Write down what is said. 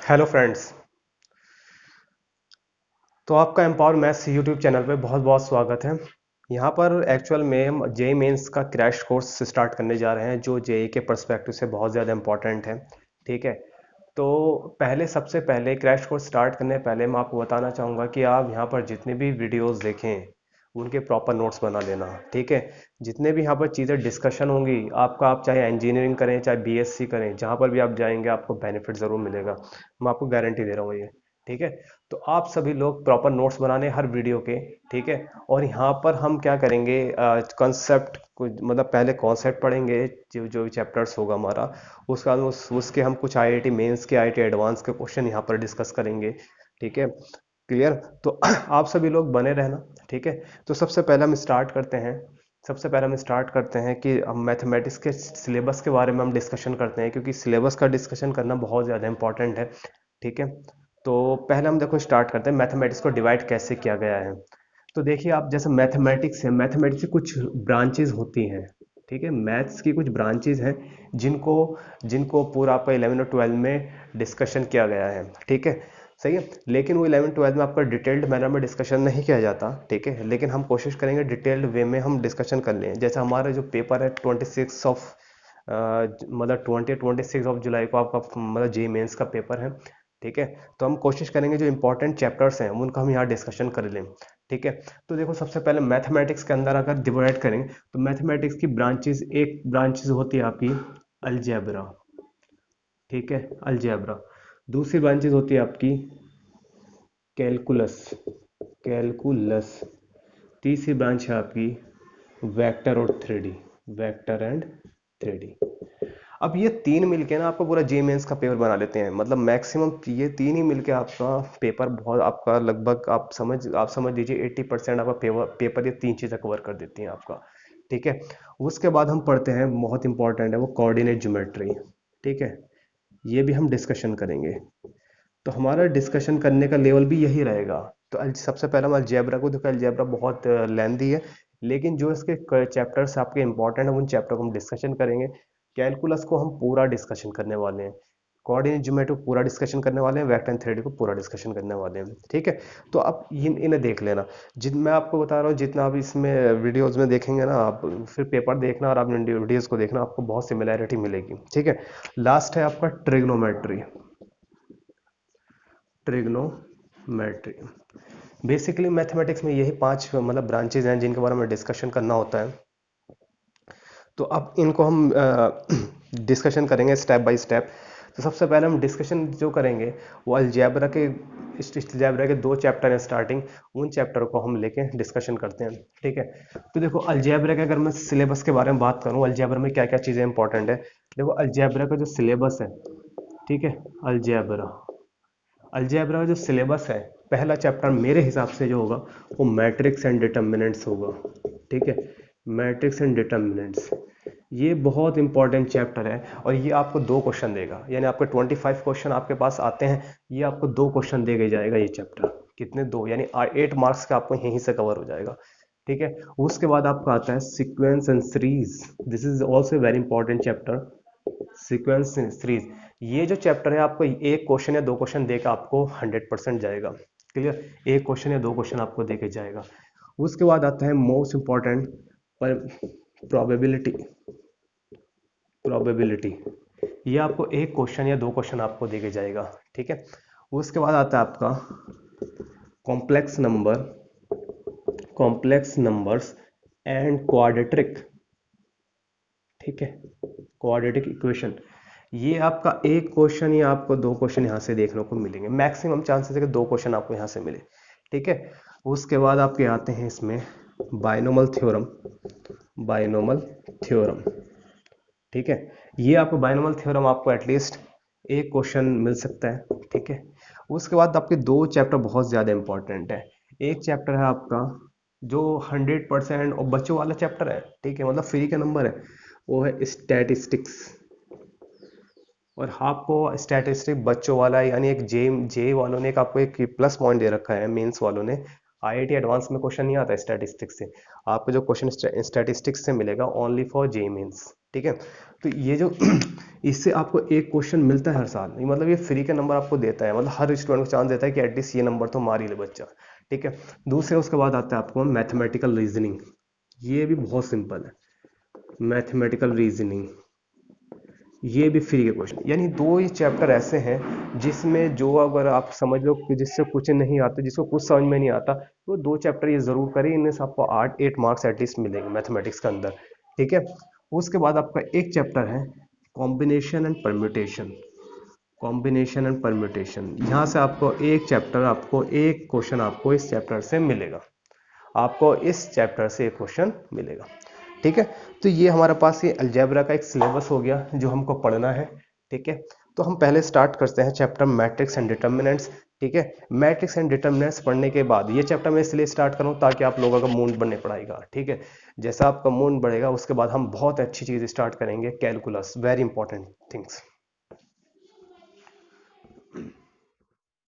Hello friends. तो आपका empower maths YouTube channel पे बहुत बहुत स्वागत है। यहाँ पर एक्चुअल में हम जेई मेंस का क्रैश कोर्स स्टार्ट करने जा रहे हैं जो जेई के पर्सपेक्टिव से बहुत ज़्यादा इंपॉर्टेंट है। ठीक है। तो पहले सबसे पहले क्रैश कोर्स स्टार्ट करने से पहले मैं आपको बताना चाहूँगा कि आप यहाँ पर जितने भी वीडियोस देखें उनके प्रॉपर नोट्स बना लेना। ठीक है। जितने भी यहाँ पर चीज़ें डिस्कशन होंगी आपका, आप चाहे इंजीनियरिंग करें चाहे बीएससी करें, जहाँ पर भी आप जाएंगे आपको बेनिफिट ज़रूर मिलेगा। मैं आपको गारंटी दे रहा हूँ ये। ठीक है। तो आप सभी लोग प्रॉपर नोट्स बनाने हर वीडियो के। ठीक है। और यहाँ पर हम क्या करेंगे, कंसेप्ट मतलब पहले कॉन्सेप्ट पढ़ेंगे, जो जो चैप्टर्स होगा हमारा, उसके बाद उसके हम कुछ आईआईटी मेंस के आईआईटी एडवांस के क्वेश्चन यहाँ पर डिस्कस करेंगे। ठीक है। क्लियर। तो आप सभी लोग बने रहना। ठीक है। तो सबसे पहले हम स्टार्ट करते हैं कि हम मैथमेटिक्स के सिलेबस के बारे में हम डिस्कशन करते हैं, क्योंकि सिलेबस का डिस्कशन करना बहुत ज़्यादा इंपॉर्टेंट है। ठीक है। तो पहले हम देखो स्टार्ट करते हैं मैथमेटिक्स को डिवाइड कैसे किया गया है। तो देखिए, आप जैसे मैथमेटिक्स है, मैथमेटिक्स की कुछ ब्रांचेज होती हैं। ठीक है। मैथ्स की कुछ ब्रांचेज हैं जिनको जिनको पूरा आपका 11 और 12 में डिस्कशन किया गया है। ठीक है। सही है। लेकिन वो 11 12 में आपका डिटेल्ड मैनर में डिस्कशन नहीं किया जाता। ठीक है। लेकिन हम कोशिश करेंगे डिटेल्ड वे में हम डिस्कशन कर लें। जैसे हमारा जो पेपर है 26 ऑफ मतलब 26 ऑफ जुलाई को आपका मतलब जे मेंस का पेपर है। ठीक है। तो हम कोशिश करेंगे जो इंपॉर्टेंट चैप्टर्स हैं उनका हम यहाँ डिस्कशन कर लें। ठीक है। तो देखो, सबसे पहले मैथमेटिक्स के अंदर अगर डिवाइड करें तो मैथमेटिक्स की ब्रांचेस, एक ब्रांचेस होती है आपकी अलजेब्रा। ठीक है। अलजेब्रा। दूसरी ब्रांचेस होती है आपकी कैलकुलस। कैलकुलस। तीसरी ब्रांच है आपकी वेक्टर और three D. Vector and three D. अब ये तीन मिलके ना आपका पूरा जे मेंस का पेपर बना लेते हैं। मतलब मैक्सिमम ये तीन ही मिलके आपका पेपर बहुत आपका लगभग आप समझ लीजिए 80% आपका पेपर ये तीन चीज़ें कवर कर देती हैं आपका। ठीक है। उसके बाद हम पढ़ते हैं, बहुत इंपॉर्टेंट है वो, कोऑर्डिनेट ज्योमेट्री। ठीक है। ये भी हम डिस्कशन करेंगे। तो हमारा डिस्कशन करने का लेवल भी यही रहेगा। तो सबसे पहले हम अलजेब्रा को देखो। अलजेब्रा बहुत लेंदी है, लेकिन जो इसके चैप्टर्स आपके इंपॉर्टेंट है उन चैप्टर को हम डिस्कशन करेंगे। कैलकुलस को हम पूरा डिस्कशन करने वाले हैं। कोऑर्डिनेट ज्योमेट्री को पूरा डिस्कशन करने वाले हैं। वेक्टर एंड थ्री को पूरा डिस्कशन करने वाले हैं। ठीक है। तो आप इन्हें देख लेना। जिन मैं आपको बता रहा हूँ, जितना आप इसमें वीडियोस में देखेंगे ना, आप फिर पेपर देखना और आप वीडियोस को देखना, आपको बहुत सिमिलैरिटी मिलेगी। ठीक है। लास्ट है आपका ट्रिग्नोमेट्री। ट्रिग्नोमेट्री। बेसिकली मैथमेटिक्स में यही पांच मतलब ब्रांचेज हैं जिनके बारे में डिस्कशन करना होता है। तो अब इनको हम डिस्कशन करेंगे स्टेप बाय स्टेप। तो सबसे पहले हम डिस्कशन जो करेंगे वो अलजेब्रा के दो चैप्टर हैं स्टार्टिंग। उन चैप्टर को हम लेके डिस्कशन करते हैं। ठीक है। तो देखो, अलजेब्रा के अगर मैं सिलेबस के बारे में बात करूं, अलजेब्रा में क्या क्या चीज़ें इंपॉर्टेंट है। देखो, अलजेब्रा का जो सिलेबस है, ठीक है, अलजेब्रा अलजेब्रा का जो सिलेबस है, पहला चैप्टर मेरे हिसाब से जो होगा वो मैट्रिक्स एंड डिटर्मिनेंट्स होगा। ठीक है। मैट्रिक्स एंड डिटर्मिनेंट्स, ये बहुत इंपॉर्टेंट चैप्टर है और ये आपको दो क्वेश्चन देगा। यानी आपके 25 क्वेश्चन आपके पास आते हैं, ये आपको दो क्वेश्चन दे के जाएगा ये चैप्टर। कितने? दो, यानी 8 मार्क्स का आपको यहीं से कवर हो जाएगा। ठीक है। उसके बाद आपका आता है sequence and series. This is also very important chapter. Sequence series, ये जो चैप्टर है आपको एक क्वेश्चन या दो क्वेश्चन देकर आपको 100% जाएगा। क्लियर। एक क्वेश्चन या दो क्वेश्चन आपको देके जाएगा। उसके बाद आता है मोस्ट इंपॉर्टेंट, पर प्रोबेबिलिटी। प्रोबेबिलिटी, ये आपको एक क्वेश्चन या दो क्वेश्चन आपको देके जाएगा। ठीक है। उसके बाद आता है आपका complex number, complex numbers and quadratic. ठीक है। क्वाड्रेटिक इक्वेशन, ये आपका एक क्वेश्चन या आपको दो क्वेश्चन यहाँ से देखने को मिलेंगे। मैक्सिमम चांसेस है कि दो क्वेश्चन आपको यहाँ से मिले। ठीक है। उसके बाद आपके आते हैं इसमें बाइनोमल थ्योरम। Binomial theorem. ठीक है। ये आपको बाइनोमल थ्योरम आपको एटलीस्ट एक क्वेश्चन मिल सकता है। ठीक है। उसके बाद आपके दो चैप्टर बहुत ज़्यादा इंपॉर्टेंट है। एक चैप्टर है आपका जो 100% और बच्चों वाला चैप्टर है। ठीक है। मतलब फ्री का नंबर है, वो है स्टैटिस्टिक्स। और आपको स्टैटिस्टिक बच्चों वाला, यानी एक जे जे वालों ने एक आपको एक प्लस पॉइंट दे रखा है, मेंस वालों ने। आईआईटी एडवांस में क्वेश्चन नहीं आता स्टैटिस्टिक्स से। आपको जो क्वेश्चन स्टैटिस्टिक्स से मिलेगा ओनली फॉर जे मेंस। ठीक है। तो ये जो इससे आपको एक क्वेश्चन मिलता है हर साल, मतलब ये फ्री के नंबर आपको देता है, मतलब हर स्टूडेंट को चांस देता है कि एटलीस्ट ये नंबर तो मार ही ले बच्चा। ठीक है। दूसरे उसके बाद आता है आपको मैथमेटिकल रीजनिंग, ये भी बहुत सिंपल है। मैथमेटिकल रीजनिंग ये भी फ्री के क्वेश्चन, यानी दो ही चैप्टर ऐसे हैं जिसमें जो अगर आप समझ लो कि जिससे कुछ नहीं आता, जिसको कुछ समझ में नहीं आता, तो दो चैप्टर ये जरूर करें, इनमें से आपको 8 मार्क्स एटलीस्ट मिलेंगे मैथमेटिक्स के अंदर। ठीक है। उसके बाद आपका एक चैप्टर है combination and permutation. Combination and permutation, यहाँ से आपको एक चैप्टर, आपको एक क्वेश्चन आपको इस चैप्टर से मिलेगा, आपको इस चैप्टर से एक क्वेश्चन मिलेगा। ठीक है। तो ये हमारे पास ये अलजेब्रा का एक सिलेबस हो गया जो हमको पढ़ना है। ठीक है। तो हम पहले स्टार्ट करते हैं चैप्टर मैट्रिक्स एंड डिटर्मिनेंट्स। ठीक है। मैट्रिक्स एंड डिटर्मिनेंट्स पढ़ने के बाद, ये चैप्टर मैं इसलिए स्टार्ट करूँ ताकि आप लोगों का मूड बनने पड़ेगा। ठीक है। जैसा आपका मूड बढ़ेगा उसके बाद हम बहुत अच्छी चीज़ स्टार्ट करेंगे, कैलकुलस, वेरी इंपॉर्टेंट थिंग्स।